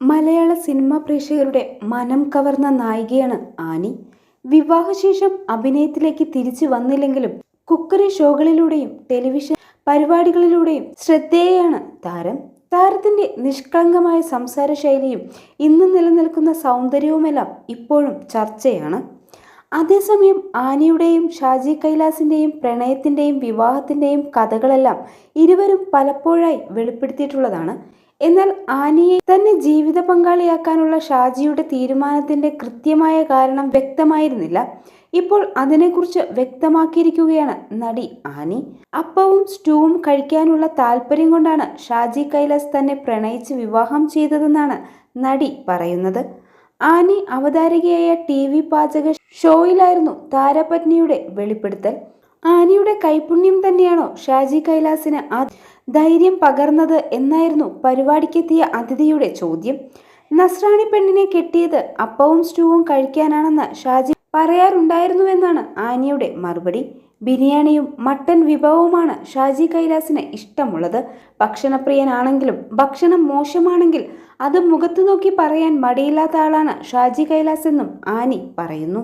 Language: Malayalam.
മലയാള സിനിമാ പ്രേക്ഷകരുടെ മനം കവർന്ന നായികയാണ് ആനി. വിവാഹശേഷം അഭിനയത്തിലേക്ക് തിരിച്ചു വന്നില്ലെങ്കിലും കുക്കറി ഷോകളിലൂടെയും ടെലിവിഷൻ പരിപാടികളിലൂടെയും ശ്രദ്ധേയയാണ് താരം. താരത്തിന്റെ നിഷ്കളങ്കമായ സംസാര ശൈലിയും ഇന്ന് നിലനിൽക്കുന്ന സൗന്ദര്യവുമെല്ലാം ഇപ്പോഴും ചർച്ചയാണ്. അതേസമയം ആനിയുടെയും ഷാജി കൈലാസിന്റെയും പ്രണയത്തിന്റെയും വിവാഹത്തിന്റെയും കഥകളെല്ലാം ഇരുവരും പലപ്പോഴായി വെളിപ്പെടുത്തിയിട്ടുള്ളതാണ്. എന്നാൽ ആനിയെ തന്നെ ജീവിത പങ്കാളിയാക്കാനുള്ള ഷാജിയുടെ തീരുമാനത്തിന്റെ കൃത്യമായ കാരണം വ്യക്തമായിരുന്നില്ല. ഇപ്പോൾ അതിനെക്കുറിച്ച് വ്യക്തമാക്കിയിരിക്കുകയാണ് നടി ആനി. അപ്പവും സ്റ്റൂവും കഴിക്കാനുള്ള താല്പര്യം കൊണ്ടാണ് ഷാജി കൈലാസ് തന്നെ പ്രണയിച്ച് വിവാഹം ചെയ്തതെന്നാണ് നടി പറയുന്നത്. ആനി അവതാരകയായ TV പാചക ഷോയിലായിരുന്നു താരപത്നിയുടെ വെളിപ്പെടുത്തൽ. ആനിയുടെ കൈപുണ്യം തന്നെയാണോ ഷാജി കൈലാസിന് ആ ധൈര്യം പകർന്നത് എന്നായിരുന്നു പരിപാടിക്കെത്തിയ അതിഥിയുടെ ചോദ്യം. നസ്രാണി പെണ്ണിനെ കെട്ടിയത് അപ്പവും സ്റ്റൂവും കഴിക്കാനാണെന്ന് ഷാജി പറയാറുണ്ടായിരുന്നുവെന്നാണ് ആനിയുടെ മറുപടി. ബിരിയാണിയും മട്ടൻ വിഭവവുമാണ് ഷാജി കൈലാസിന് ഇഷ്ടമുള്ളത്. ഭക്ഷണപ്രിയനാണെങ്കിലും ഭക്ഷണം മോശമാണെങ്കിൽ അത് മുഖത്തു നോക്കി പറയാൻ മടിയില്ലാത്ത ആളാണ് ഷാജി കൈലാസ് എന്നും ആനി പറയുന്നു.